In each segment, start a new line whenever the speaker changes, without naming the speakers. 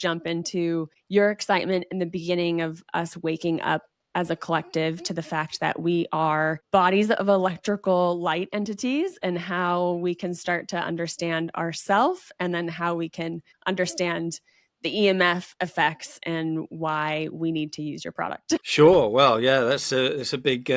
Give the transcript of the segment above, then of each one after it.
jump into your excitement in the beginning of us waking up as a collective to the fact that we are bodies of electrical light entities, and how we can start to understand ourselves, and then how we can understand the EMF effects and why we need to use your product.
Sure. Well, yeah, that's a big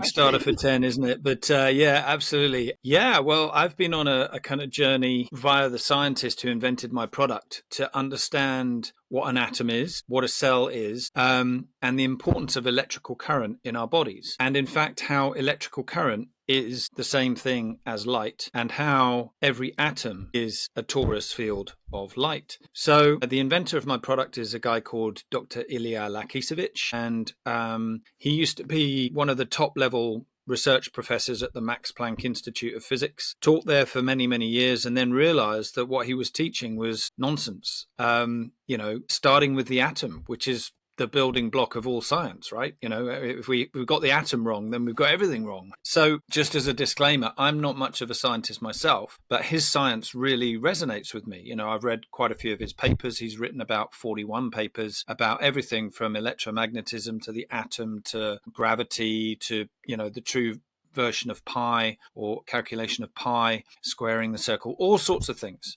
starter for 10, isn't it? But yeah, absolutely. Yeah. Well, I've been on a kind of journey via the scientist who invented my product to understand what an atom is, what a cell is, and the importance of electrical current in our bodies. And in fact, how electrical current is the same thing as light, and how every atom is a torus field of light. So the inventor of my product is a guy called Dr. Ilya Lakisevich, and he used to be one of the top level research professors at the Max Planck Institute of Physics, taught there for many, many years, and then realized that what he was teaching was nonsense. Starting with the atom, which is the building block of all science, right? If we've got the atom wrong, then we've got everything wrong. So just as a disclaimer, I'm not much of a scientist myself, but his science really resonates with me. I've read quite a few of his papers. He's written about 41 papers about everything from electromagnetism to the atom to gravity to, the true version of pi or calculation of pi, squaring the circle, all sorts of things.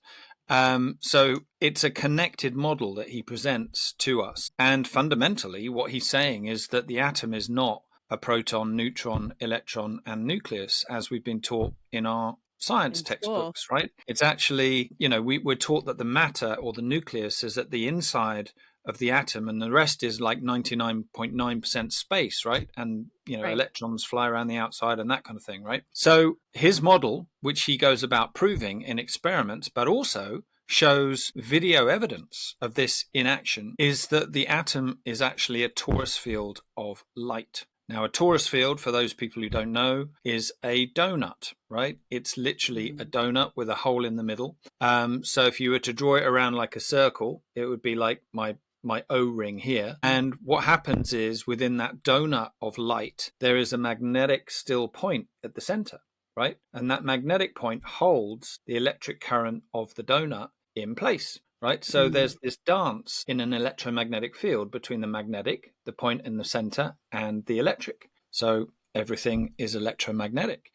So it's a connected model that he presents to us. And fundamentally, what he's saying is that the atom is not a proton, neutron, electron, and nucleus, as we've been taught in our science textbooks, right? It's actually, we're taught that the matter or the nucleus is at the inside of the atom, and the rest is like 99.9% space, right? And, right. Electrons fly around the outside and that kind of thing, right? So his model, which he goes about proving in experiments, but also shows video evidence of this in action, is that the atom is actually a torus field of light. Now, a torus field, for those people who don't know, is a donut, right? It's literally a donut with a hole in the middle. So if you were to draw it around like a circle, it would be like my O-ring here. And what happens is within that donut of light, there is a magnetic still point at the center, right? And that magnetic point holds the electric current of the donut in place, right? So there's this dance in an electromagnetic field between the magnetic, the point in the center, and the electric. So everything is electromagnetic.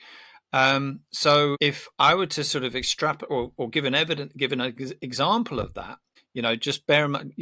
So if I were to sort of extrapolate or give an example of that, just bear in mind,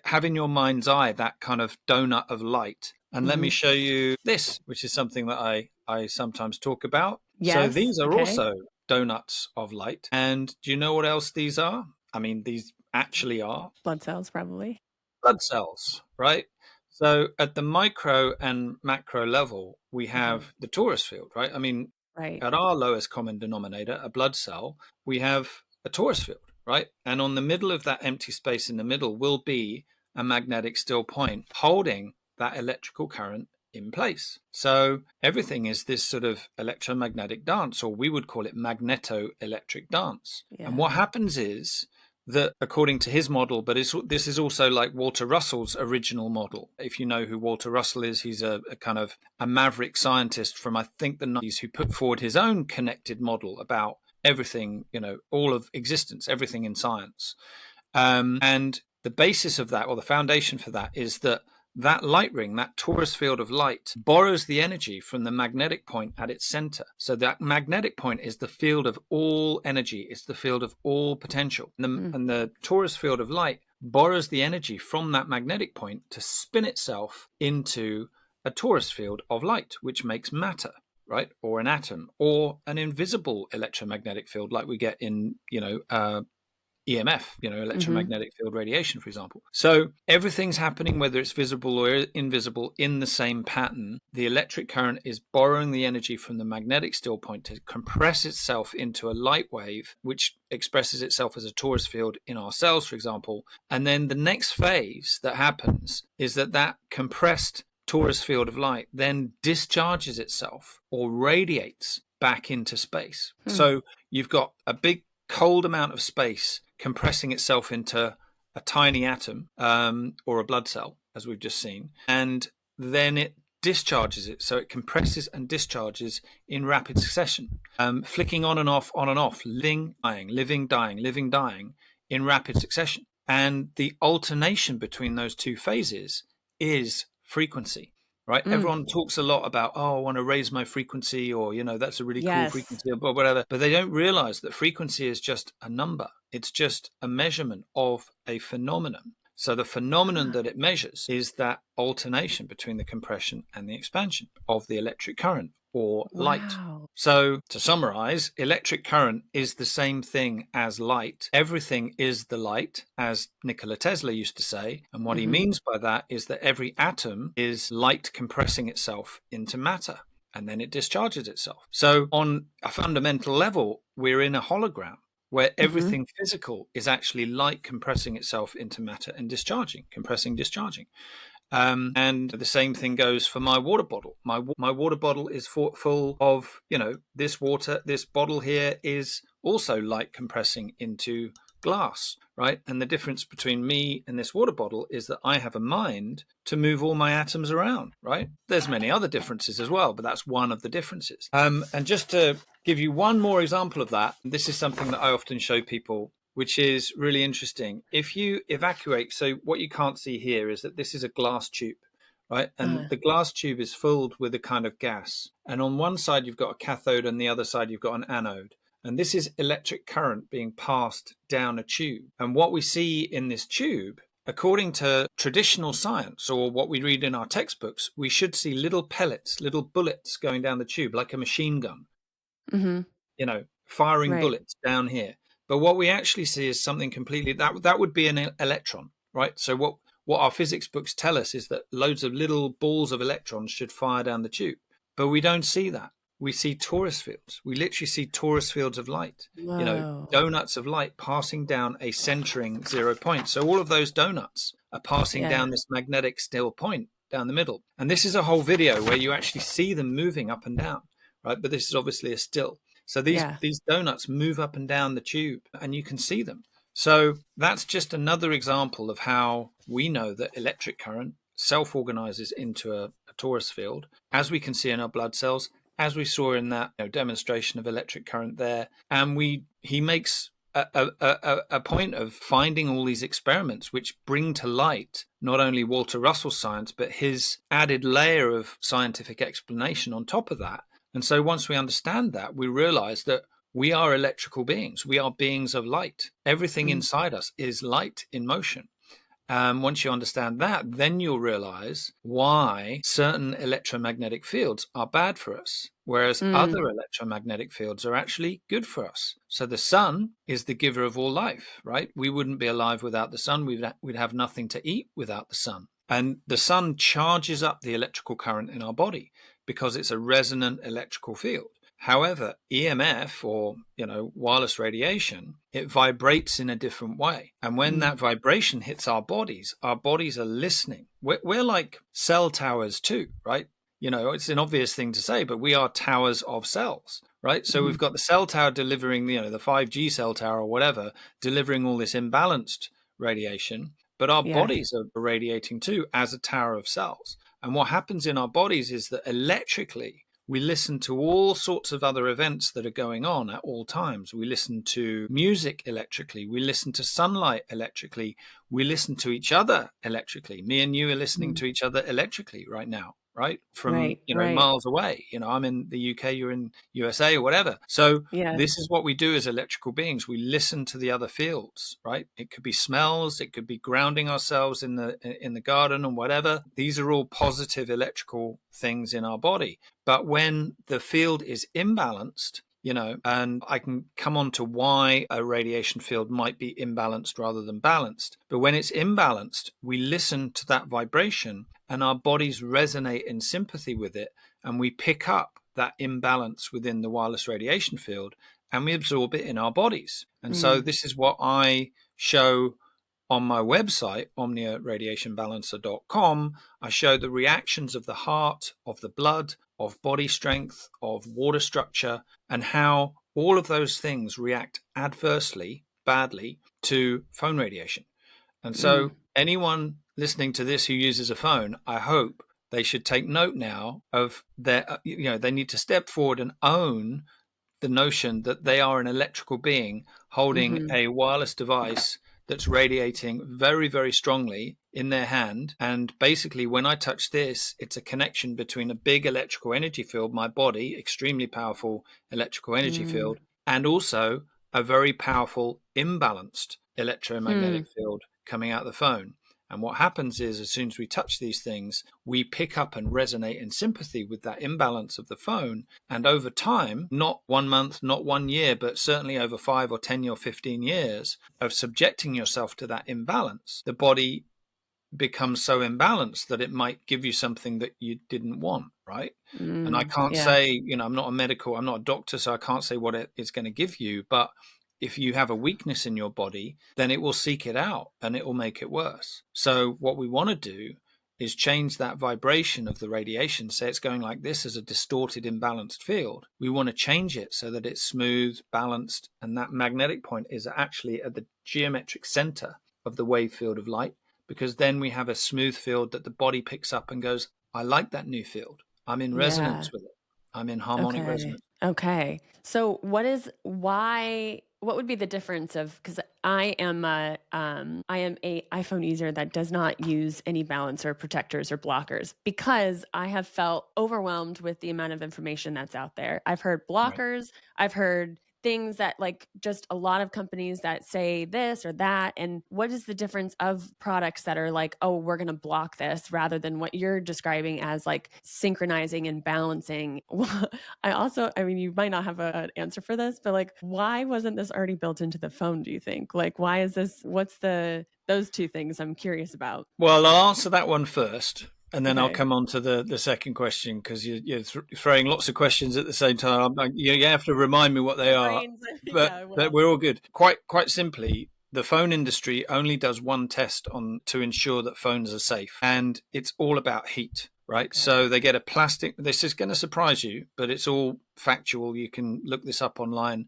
have in your mind's eye that kind of donut of light. And let me show you this, which is something that I sometimes talk about. Yes, so these are also donuts of light. And do you know what else these are? I mean, these actually are
blood cells, probably.
Blood cells, right? So at the micro and macro level, we have the torus field, right? I mean, at our lowest common denominator, a blood cell, we have a torus field, right? And on the middle of that empty space in the middle will be a magnetic still point holding that electrical current in place. So everything is this sort of electromagnetic dance, or we would call it magneto-electric dance. Yeah. And what happens is that, according to his model, but this is also like Walter Russell's original model. If you know who Walter Russell is, he's a kind of a maverick scientist from, I think, the 90s, who put forward his own connected model about everything, all of existence, everything in science. And the basis of that, or the foundation for that, is that light ring, that torus field of light, borrows the energy from the magnetic point at its center. So that magnetic point is the field of all energy. It's the field of all potential. And the torus field of light borrows the energy from that magnetic point to spin itself into a torus field of light, which makes matter, right? Or an atom, or an invisible electromagnetic field like we get in, EMF, electromagnetic field radiation, for example. So everything's happening, whether it's visible or invisible, in the same pattern. The electric current is borrowing the energy from the magnetic still point to compress itself into a light wave, which expresses itself as a torus field in our cells, for example. And then the next phase that happens is that compressed torus field of light then discharges itself or radiates back into space. So you've got a big cold amount of space compressing itself into a tiny atom or a blood cell, as we've just seen, and then it discharges it. So it compresses and discharges in rapid succession, flicking on and off, living, dying, living, dying, living, dying in rapid succession. And the alternation between those two phases is frequency, right? Everyone talks a lot about, oh, I want to raise my frequency, or, that's a really cool
Yes.
frequency, or whatever. But they don't realize that frequency is just a number. It's just a measurement of a phenomenon. So the phenomenon that it measures is that alternation between the compression and the expansion of the electric current or light.
Wow.
So to summarize, electric current is the same thing as light. Everything is the light, as Nikola Tesla used to say. And what he means by that is that every atom is light compressing itself into matter, and then it discharges itself. So on a fundamental level, we're in a hologram where everything physical is actually light compressing itself into matter and discharging, compressing, discharging. And the same thing goes for my water bottle. My water bottle is full of, this water. This bottle here is also light compressing into glass, right? And the difference between me and this water bottle is that I have a mind to move all my atoms around, right? There's many other differences as well, but that's one of the differences. And just to give you one more example of that, this is something that I often show people, which is really interesting. If you evacuate, so what you can't see here is that this is a glass tube, right? And the glass tube is filled with a kind of gas. And on one side, you've got a cathode, and the other side, you've got an anode. And this is electric current being passed down a tube. And what we see in this tube, according to traditional science, or what we read in our textbooks, we should see little pellets, little bullets going down the tube, like a machine gun, firing bullets down here. But what we actually see is something completely, that would be an electron, right? So what our physics books tell us is that loads of little balls of electrons should fire down the tube. But we don't see that. We see torus fields. We literally see torus fields of light, donuts of light passing down a centering 0 point. So all of those donuts are passing down this magnetic still point down the middle. And this is a whole video where you actually see them moving up and down, right? But this is obviously a still. So these donuts move up and down the tube, and you can see them. So that's just another example of how we know that electric current self-organizes into a torus field, as we can see in our blood cells, as we saw in that demonstration of electric current there. And he makes a point of finding all these experiments which bring to light not only Walter Russell's science, but his added layer of scientific explanation on top of that. And so once we understand that, we realize that we are electrical beings. We are beings of light. Everything inside us is light in motion. Once you understand that, then you'll realize why certain electromagnetic fields are bad for us, whereas other electromagnetic fields are actually good for us. So the sun is the giver of all life, right? We wouldn't be alive without the sun. We'd have nothing to eat without the sun. And the sun charges up the electrical current in our body because it's a resonant electrical field. However, EMF, or wireless radiation, it vibrates in a different way. And when that vibration hits our bodies are listening. We're like cell towers too, right? It's an obvious thing to say, but we are towers of cells, right? So we've got the cell tower delivering, the 5G cell tower or whatever, delivering all this imbalanced radiation, but our bodies are radiating too as a tower of cells. And what happens in our bodies is that electrically, we listen to all sorts of other events that are going on at all times. We listen to music electrically. We listen to sunlight electrically. We listen to each other electrically. Me and you are listening to each other electrically right now, right? From, miles away. I'm in the UK, you're in USA or whatever. So this is what we do as electrical beings. We listen to the other fields, right? It could be smells. It could be grounding ourselves in the garden or whatever. These are all positive electrical things in our body. But when the field is imbalanced, and I can come on to why a radiation field might be imbalanced rather than balanced. But when it's imbalanced, we listen to that vibration and our bodies resonate in sympathy with it. And we pick up that imbalance within the wireless radiation field and we absorb it in our bodies. And so this is what I show on my website, omniaradiationbalancer.com. I show the reactions of the heart, of the blood, of body strength, of water structure, and how all of those things react adversely, badly, to phone radiation. And so anyone listening to this who uses a phone, I hope they should take note now of they need to step forward and own the notion that they are an electrical being holding a wireless device that's radiating very, very strongly in their hand. And basically, when I touch this, it's a connection between a big electrical energy field, my body, extremely powerful electrical energy field, and also a very powerful imbalanced electromagnetic field coming out the phone. And what happens is, as soon as we touch these things, we pick up and resonate in sympathy with that imbalance of the phone. And over time, not 1 month, not 1 year, but certainly over 5 or 10 or 15 years of subjecting yourself to that imbalance, the body becomes so imbalanced that it might give you something that you didn't want, right? And I can't say, I'm not I'm not a doctor, so I can't say what it is going to give you. But if you have a weakness in your body, then it will seek it out and it will make it worse. So what we want to do is change that vibration of the radiation. Say it's going like this as a distorted, imbalanced field. We want to change it so that it's smooth, balanced, and that magnetic point is actually at the geometric center of the wave field of light, because then we have a smooth field that the body picks up and goes, I like that new field. I'm in resonance with it. I'm in harmonic resonance.
Okay. So what would be the difference of, because I am a iPhone user that does not use any balancer protectors or blockers, because I have felt overwhelmed with the amount of information that's out there. I've heard blockers, I've heard things that, like, just a lot of companies that say this or that. And what is the difference of products that are like, oh, we're going to block this, rather than what you're describing as like synchronizing and balancing? I mean, you might not have an answer for this, but like, why wasn't this already built into the phone, do you think? Like, why is this, those two things I'm curious about?
Well, I'll answer that one first, and then I'll come on to the second question, because you're throwing lots of questions at the same time. You have to remind me what they are, but we're all good. Quite simply, the phone industry only does one test to ensure that phones are safe, and it's all about heat. Right. Okay. So they get a plastic, this is going to surprise you, but it's all factual. You can look this up online.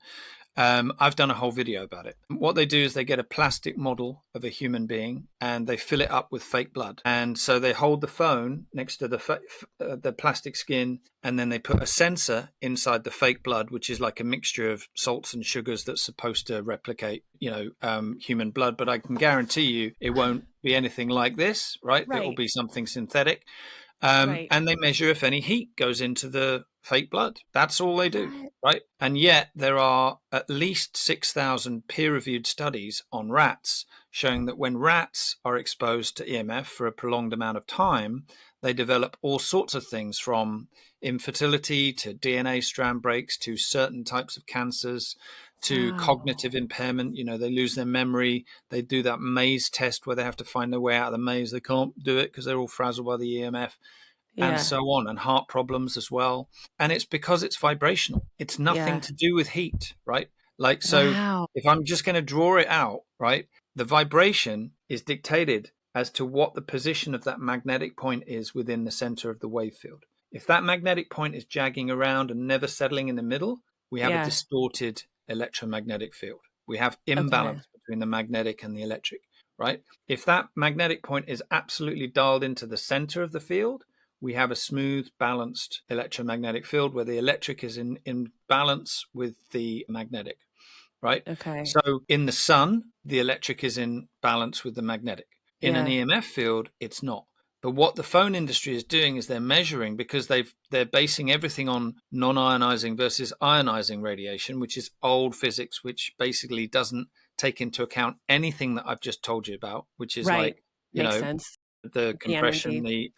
I've done a whole video about it. What they do is they get a plastic model of a human being and they fill it up with fake blood. And so they hold the phone next to the plastic skin, and then they put a sensor inside the fake blood, which is like a mixture of salts and sugars that's supposed to replicate, human blood. But I can guarantee you it won't be anything like this, right? It will be something synthetic. And they measure if any heat goes into the fake blood. That's all they do, right? And yet there are at least 6,000 peer-reviewed studies on rats showing that when rats are exposed to EMF for a prolonged amount of time, they develop all sorts of things, from infertility to DNA strand breaks to certain types of cancers to cognitive impairment. They lose their memory. They do that maze test where they have to find their way out of the maze. They can't do it because they're all frazzled by the EMF, and so on, and heart problems as well. And it's because it's vibrational. It's nothing to do with heat, right? Like, so if I'm just going to draw it out, right, the vibration is dictated as to what the position of that magnetic point is within the center of the wave field. If that magnetic point is jagging around and never settling in the middle, we have a distorted electromagnetic field. We have imbalance between the magnetic and the electric, right? If that magnetic point is absolutely dialed into the center of the field, we have a smooth, balanced electromagnetic field where the electric is in balance with the magnetic, right? Okay. So in the sun, the electric is in balance with the magnetic. In an EMF field, it's not. But what the phone industry is doing is they're measuring, because they're basing everything on non-ionizing versus ionizing radiation, which is old physics, which basically doesn't take into account anything that I've just told you about, which is like,
Makes sense.
the compression, the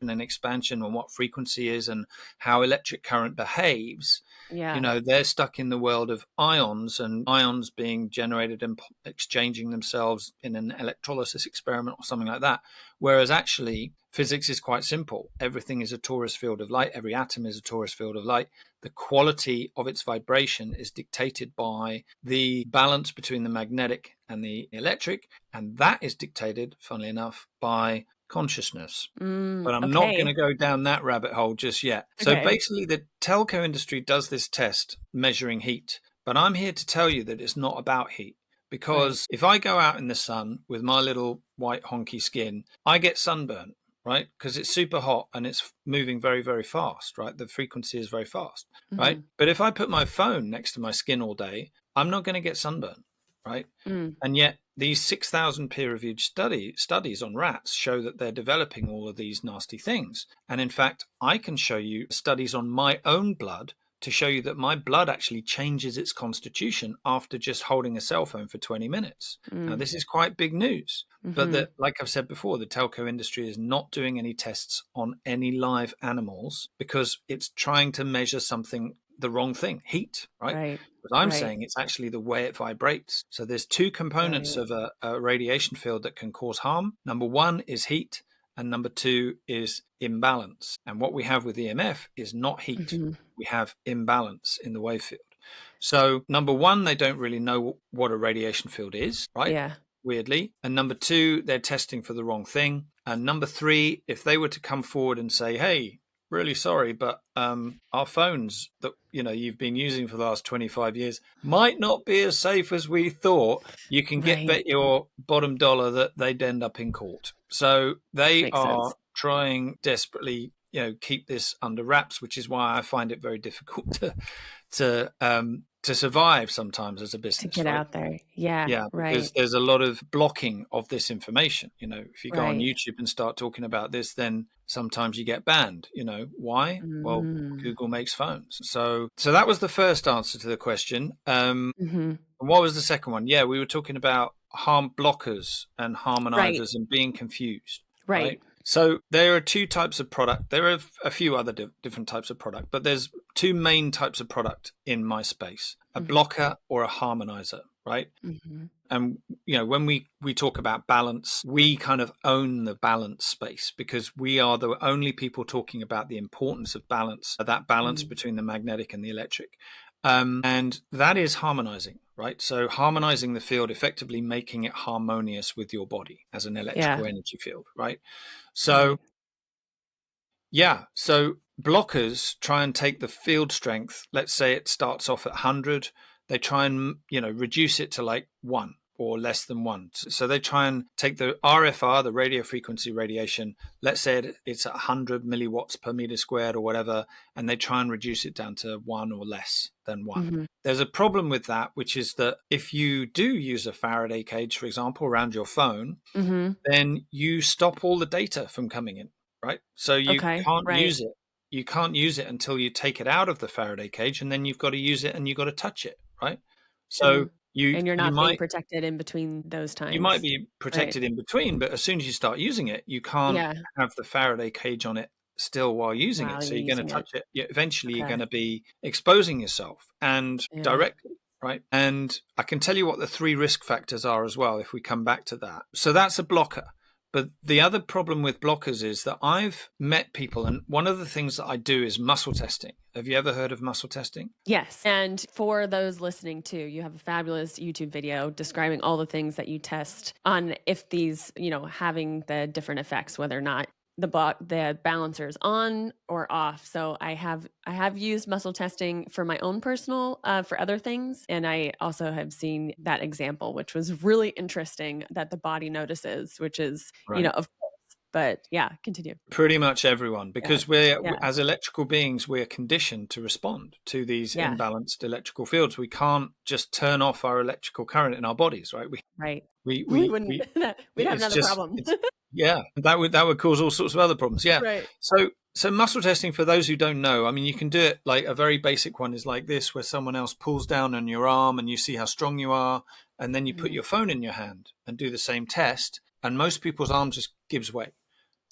and expansion, and what frequency is, and how electric current behaves. They're stuck in the world of ions, and ions being generated and exchanging themselves in an electrolysis experiment or something like that. Whereas actually physics is quite simple. Everything is a torus field of light. Every atom is a torus field of light. The quality of its vibration is dictated by the balance between the magnetic and the electric, and that is dictated, funnily enough, by consciousness. But I'm not going to go down that rabbit hole just yet. So basically, the telco industry does this test measuring heat, but I'm here to tell you that it's not about heat. Because if I go out in the sun with my little white honky skin, I get sunburn, right? Because it's super hot and it's moving very, very fast, right? The frequency is very fast, right?
Mhm.
But if I put my phone next to my skin all day, I'm not going to get sunburn, right?
Mm.
And yet these 6,000 peer-reviewed studies on rats show that they're developing all of these nasty things. And in fact, I can show you studies on my own blood to show you that my blood actually changes its constitution after just holding a cell phone for 20 minutes. Now,
Mm.
this is quite big news. But
Mhm.
that, like I've said before, the telco industry is not doing any tests on any live animals because it's trying to measure something, the wrong thing, heat, right?
Right.
But I'm
Right.
saying it's actually the way it vibrates. So there's two components
Right.
of a radiation field that can cause harm. Number one is heat, and number two is imbalance. And what we have with EMF is not heat.
Mhm.
We have imbalance in the wave field. So number one, they don't really know what a radiation field is, right?
Yeah.
Weirdly. And number two, they're testing for the wrong thing. And number three, if they were to come forward and say, hey, really sorry, but our phones that you've been using for the last 25 years might not be as safe as we thought, you can
Right.
bet your bottom dollar that they'd end up in court. So they
Makes
are
sense.
trying desperately, keep this under wraps, which is why I find it very difficult to survive sometimes as a
To
business,
get
right?
out there. Yeah.
Yeah, because
Right.
there's a lot of blocking of this information. If you go on
Right.
YouTube and start talking about this, then sometimes you get banned. Why? Well,
Mm.
Google makes phones. So that was the first answer to the question.
Mhm.
And what was the second one? Yeah, we were talking about harm blockers and
Right.
harmonizers and being confused, right?
Right.
So there are two types of product. There are a few other different types of product, but there's two main types of product in my space: a
Mhm.
blocker or a harmonizer, right?
Mhm.
And when we talk about balance, we kind of own the balance space because we are the only people talking about the importance of balance, that balance
Mm.
between the magnetic and the electric. And that is harmonizing, right? So harmonizing the field, effectively making it harmonious with your body as an
Yeah.
electrical energy field, right? So
Right.
yeah, so blockers try and take the field strength. Let's say it starts off at 100. They try and, reduce it to like 1 or less than 1. So they try and take the RFR, the radio frequency radiation, let's say it's at 100 milliwatts per meter squared or whatever, and they try and reduce it down to 1 or less than 1.
Mhm.
There's a problem with that, which is that if you do use a Faraday cage, for example, around your phone,
Mhm.
then you stop all the data from coming in, right? So you
Okay.
can't
Right.
use it. You can't use it until you take it out of the Faraday cage, and then you've got to use it and you've got to touch it, right? So
Mm.
you
And you're
you
not being
might
protected in between those
you might
times.
be
Right.
protected in between, but as soon as you start using it, you can't
Yeah.
have the Faraday cage on it still while using it.
While
So
you're
you're going
using
to
it.
touch it. Eventually, you're
Okay.
going to be exposing yourself and
Yeah.
directly, right? And I can tell you what the three risk factors are as well if we come back to that. So that's a blocker. But the other problem with blockers is that I've met people, and one of the things that I do is muscle testing. Have you ever heard of muscle testing?
Yes. And for those listening too, you have a fabulous YouTube video describing all the things that you test on if these, having the different effects, whether or not the balancer is on or off. So I have used muscle testing for my own personal for other things. And I also have seen that example, which was really interesting that the body notices, which is,
Right.
of course. But yeah, continue.
Pretty much everyone,
Yeah.
because we're
Yeah.
as electrical beings, we're conditioned to respond to these
Yeah.
imbalanced electrical fields. We can't just turn off our electrical current in our bodies, right? We
Right.
we
We
we,
wouldn't
we
we'd have
it's
another
just
problem.
it's yeah, that would cause all sorts of other problems. Yeah.
Right.
So muscle testing, for those who don't know, I mean, you can do it like a very basic one is like this, where someone else pulls down on your arm and you see how strong you are, and then you put
Mhm.
your phone in your hand and do the same test, and most people's arm just gives way
Yeah.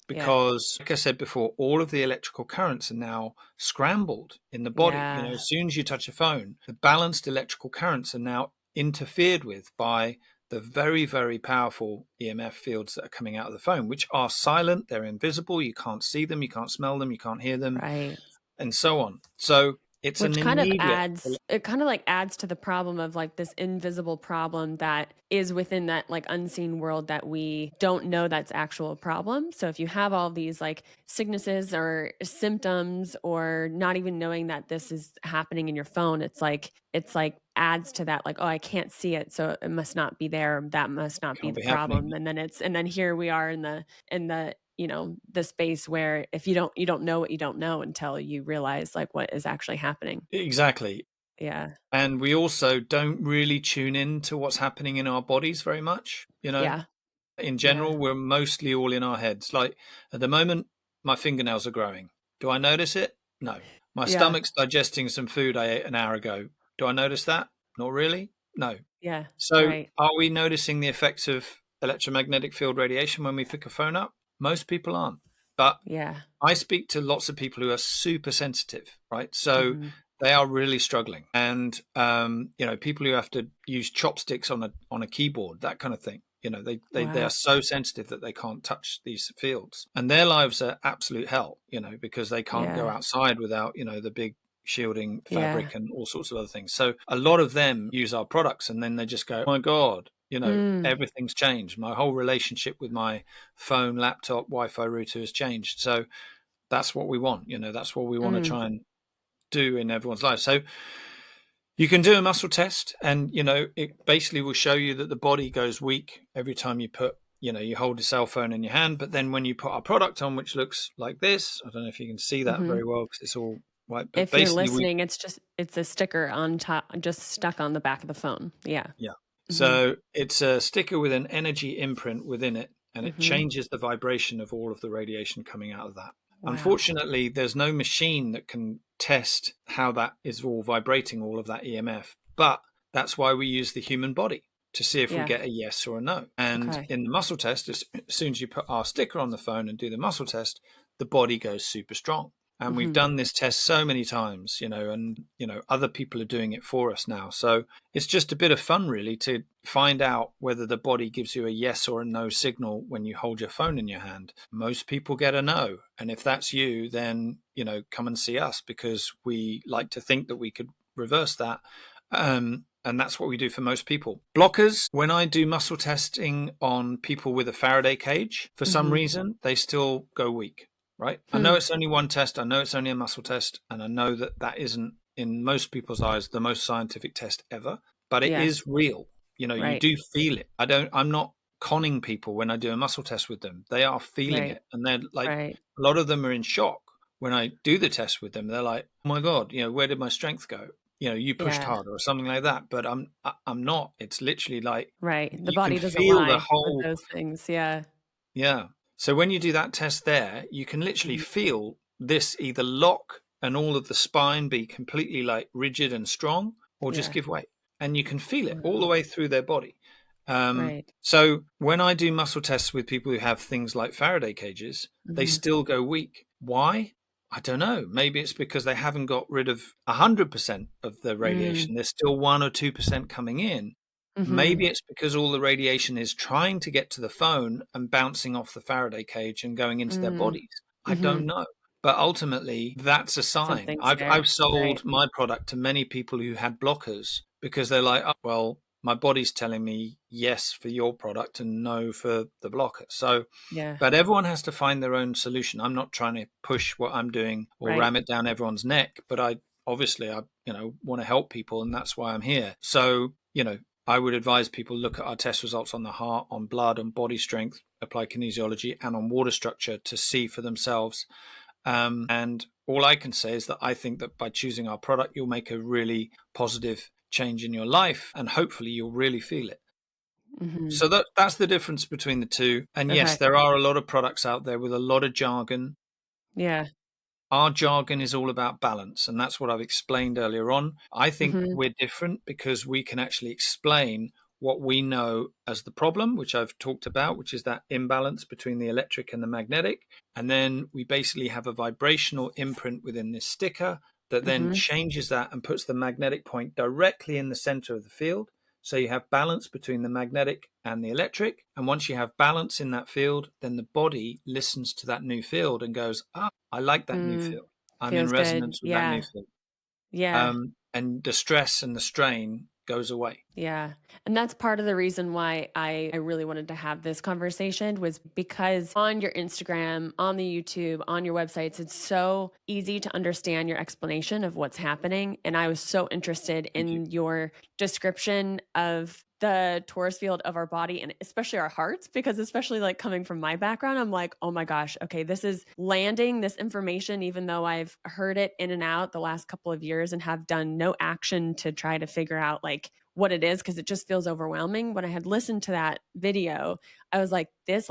because, like I said before, all of the electrical currents are now scrambled in the body.
Yeah.
As soon as you touch a phone, the balanced electrical currents are now interfered with by the very, very powerful EMF fields that are coming out of the phone, which are silent, they're invisible, you can't see them, you can't smell them, you can't hear them,
Right.
and so on. So it's an
Which kind of
immediate.
adds it kind of like adds to the problem of like this invisible problem that is within that like unseen world that we don't know that's actual problem. So if you have all these like sicknesses or symptoms or not even knowing that this is happening in your phone, it's like adds to that like, oh, I can't see it, so it must not be there. That must not be
Can't
the
be happening.
problem. And then here we are in the the space where if you don't know what you don't know until you realize like what is actually happening.
Exactly.
Yeah.
And we also don't really tune in to what's happening in our bodies very much.
Yeah.
In
Yeah.
general, we're mostly all in our heads. Like at the moment, my fingernails are growing. Do I notice it? No. My
Yeah.
stomach's digesting some food I ate an hour ago. Do I notice that? Not really. No.
Yeah.
So,
Right.
are we noticing the effects of electromagnetic field radiation when we pick a phone up? Most people aren't. But
Yeah.
I speak to lots of people who are super sensitive, right? So
Mhm.
they are really struggling, and people who have to use chopsticks on a keyboard, that kind of thing. They
Wow.
are so sensitive that they can't touch these fields, and their lives are absolute hell. Because they can't go
Yeah.
outside without the big shielding
Yeah.
fabric and all sorts of other things. So a lot of them use our products, and then they just go, "Oh my God."
Mm.
Everything's changed. My whole relationship with my phone, laptop, Wi-Fi router has changed. So that's what we want. That's what we want to
Mm.
try and do in everyone's life. So you can do a muscle test, and it basically will show you that the body goes weak every time you hold a cell phone in your hand. But then when you put our product on, which looks like this, I don't know if you can see that
Mhm.
very well because it's all white, but
If you're
basically we
listening, it's a sticker on top just stuck on the back of the phone. Yeah.
yeah.
Mhm.
So it's a sticker with an energy imprint within it, and it
Mhm.
changes the vibration of all of the radiation coming out of that.
Wow.
Unfortunately, there's no machine that can test how that is all vibrating, all of that EMF. But that's why we use the human body to see if we
Yeah.
get a yes or a no. And
Okay.
in the muscle test, as soon as you put our sticker on the phone and do the muscle test, the body goes super strong. And we've
Mhm.
done this test so many times, and other people are doing it for us now. So it's just a bit of fun, really, to find out whether the body gives you a yes or a no signal when you hold your phone in your hand. Most people get a no. And if that's you, then, come and see us because we like to think that we could reverse that. And that's what we do for most people. Blockers, when I do muscle testing on people with a Faraday cage, for some
Mhm.
reason, they still go weak. Right. I know
Hmm.
it's only one test. I know it's only a muscle test. And I know that that isn't, in most people's eyes, the most scientific test ever, but it is
Yes.
real. You
Right.
do feel it. I'm not conning people when I do a muscle test with them. They are feeling
Right.
it. And they're like,
Right.
a lot of them are in shock when I do the test with them. They're like, oh my God, where did my strength go? You pushed
Yeah.
harder or something like that. But I'm not. It's literally like
Right. The
you can
body doesn't
feel the
lie with
whole,
those things. Yeah.
yeah. So when you do that test there, you can literally
Mhm.
feel this either lock and all of the spine be completely like rigid and strong or just
Yeah.
give way. And you can feel it all the
Wow.
way through their body.
Right.
So when I do muscle tests with people who have things like Faraday cages, they
Mhm.
still go weak. Why? I don't know. Maybe it's because they haven't got rid of 100% of the
Mm.
radiation. There's still 1 or 2% coming in.
Mhm.
Maybe it's because all the radiation is trying to get to the phone and bouncing off the Faraday cage and going into their
Mm.
bodies. I don't
Mhm.
know. But ultimately, that's a sign.
Something's
I've
there. Right.
sold my product to many people who had blockers because they're like, oh, well, my body's telling me yes for your product and no for the blocker. So,
Yeah.
but everyone has to find their own solution. I'm not trying to push what I'm doing or
Right.
ram it down everyone's neck, but obviously I want to help people, and that's why I'm here. So, I would advise people look at our test results on the heart, on blood, on body strength, apply kinesiology, and on water structure to see for themselves. And all I can say is that I think that by choosing our product, you'll make a really positive change in your life, and hopefully you'll really feel it.
Mhm.
So that's the difference between the two. And yes,
Okay.
there are a lot of products out there with a lot of jargon.
Yeah.
Our jargon is all about balance, and that's what I've explained earlier on. I think
Mhm.
we're different because we can actually explain what we know as the problem, which I've talked about, which is that imbalance between the electric and the magnetic. And then we basically have a vibrational imprint within this sticker that then
Mhm.
changes that and puts the magnetic point directly in the center of the field. So you have balance between the magnetic and the electric. And once you have balance in that field, then the body listens to that new field and goes, ah, I like that new
Mm.
field. I'm in
Feels good.
resonance with that new
Yeah.
field.
Yeah.
And the stress and the strain goes away.
Yeah. And that's part of the reason why I really wanted to have this conversation was because on your Instagram, on the YouTube, on your websites, it's so easy to understand your explanation of what's happening. And I was so interested
Thank you.
in your description of the torus field of our body and especially our hearts, because especially like coming from my background, I'm like, oh my gosh, okay, this is landing this information, even though I've heard it in and out the last couple of years and have done no action to try to figure out like what it is, because it just feels overwhelming. When I had listened to that video, I was like, this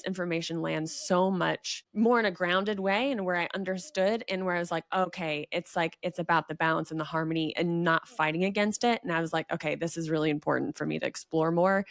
information lands so much more in a grounded way, and where I understood and where I was like, okay, it's about the balance and the harmony and not fighting against it. And I was like, okay, this is really important for me to explore more.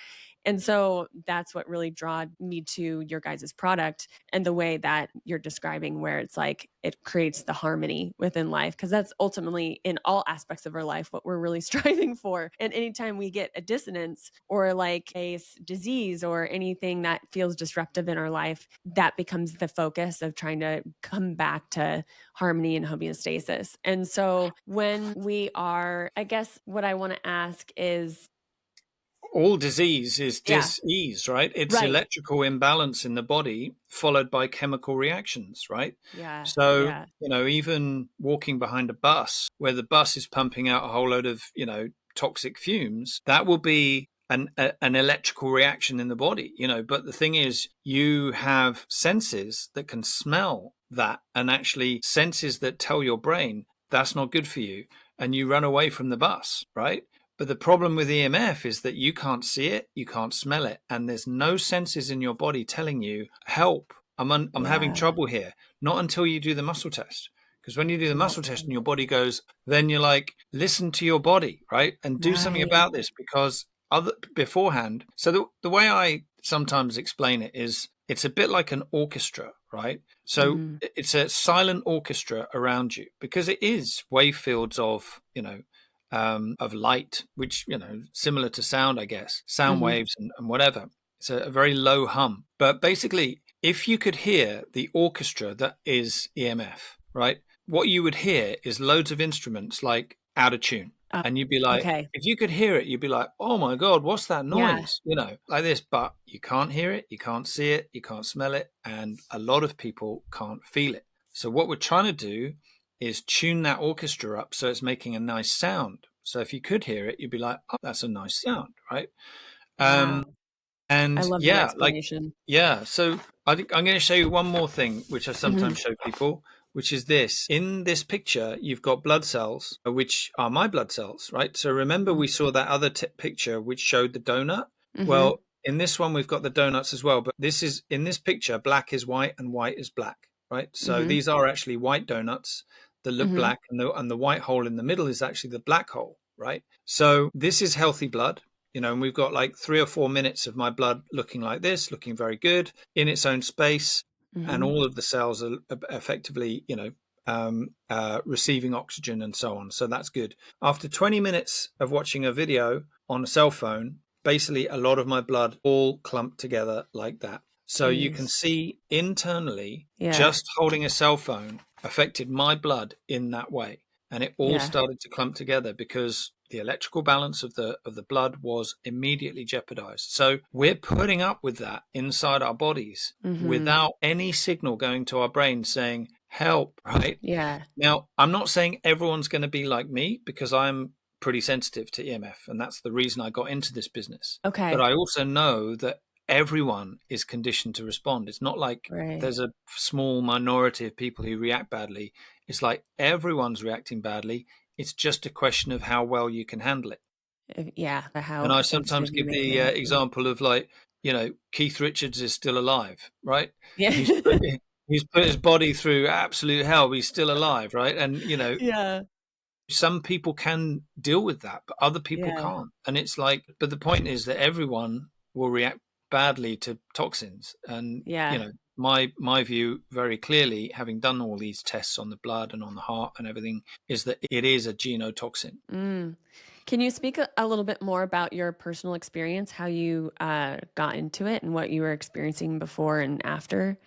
And so that's what really drawed me to your guys' product and the way that you're describing, where it's like it creates the harmony within life, because that's ultimately in all aspects of our life what we're really striving for. And anytime we get a dissonance or like a disease or anything that feels disruptive in our life, that becomes the focus of trying to come back to harmony and homeostasis. And so when we are, I guess what I want to ask is,
all disease is
yeah,
dis-ease, right? It's
right.
electrical imbalance in the body followed by chemical reactions, right?
Yeah.
So,
Yeah.
even walking behind a bus where the bus is pumping out a whole load of, toxic fumes, that will be an electrical reaction in the body, But the thing is, you have senses that can smell that, and actually senses that tell your brain that's not good for you. And you run away from the bus, right? But the problem with EMF is that you can't see it, you can't smell it, and there's no senses in your body telling you, help, I'm having
Yeah.
trouble here. Not until you do the muscle test. Because when you do the muscle test and
Mm.
your body goes, then you're like, listen to your body, right? And do something
Right.
about this, because beforehand. So the way I sometimes explain it is it's a bit like an orchestra, right? So
Mhm.
it's a silent orchestra around you, because it is wave fields of light, which, similar to sound, I guess, sound
Mhm.
waves and whatever. It's a very low hum. But basically, if you could hear the orchestra that is EMF, right, what you would hear is loads of instruments like out of tune.
Oh,
And you'd be like,
okay.
if you could hear it, you'd be like, oh my God, what's that
Yeah.
noise? Like this. But you can't hear it, you can't see it, you can't smell it. And a lot of people can't feel it. So what we're trying to do is tune that orchestra up so it's making a nice sound. So if you could hear it, you'd be like, oh, that's a nice sound, right? Um,
Wow. I
and
love that
yeah, like,
explanation.
yeah. So I think I'm going to show you one more thing, which I sometimes
Mhm.
show people, which is this. In this picture, you've got blood cells, which are my blood cells, right? So remember,
Mhm.
we saw that other picture which showed the donut.
Mhm.
Well, in this one, we've got the donuts as well. But this is in this picture, black is white and white is black, right? So
Mhm.
these are actually white donuts that look
Mhm.
black, and the white hole in the middle is actually the black hole, right? So this is healthy blood. And we've got like 3 or 4 minutes of my blood looking like this, looking very good in its own space, and
Mhm.
all of the cells are effectively, receiving oxygen and so on. So that's good. After 20 minutes of watching a video on a cell phone, basically a lot of my blood all clumped together like that. So you can
Jeez.
see internally,
Yeah.
just holding a cell phone affected my blood in that way, and it all
Yeah.
started to clump together because the electrical balance of the blood was immediately jeopardized. So we're putting up with that inside our bodies
Mhm.
without any signal going to our brain saying help, right?
Yeah.
Now, I'm not saying everyone's going to be like me, because I'm pretty sensitive to EMF, and that's the reason I got into this business. But
Okay.
I also know that everyone is conditioned to respond. It's not like
Right.
there's a small minority of people who react badly. It's like everyone's reacting badly. It's just a question of how well you can handle it.
Yeah,
And
how
I sometimes
sensitive you
give
make
the
it.
example of, like, Keith Richards is still alive, right?
Yeah.
He's put, he's put his body through absolute hell, but he's still alive, right? And
Yeah.
some people can deal with that, but other people
Yeah.
can't. And it's like, but the point is that everyone will react badly to toxins. And,
Yeah.
my view very clearly, having done all these tests on the blood and on the heart and everything, is that it is a genotoxin.
Mm. Can you speak a little bit more about your personal experience, how you got into it and what you were experiencing before and after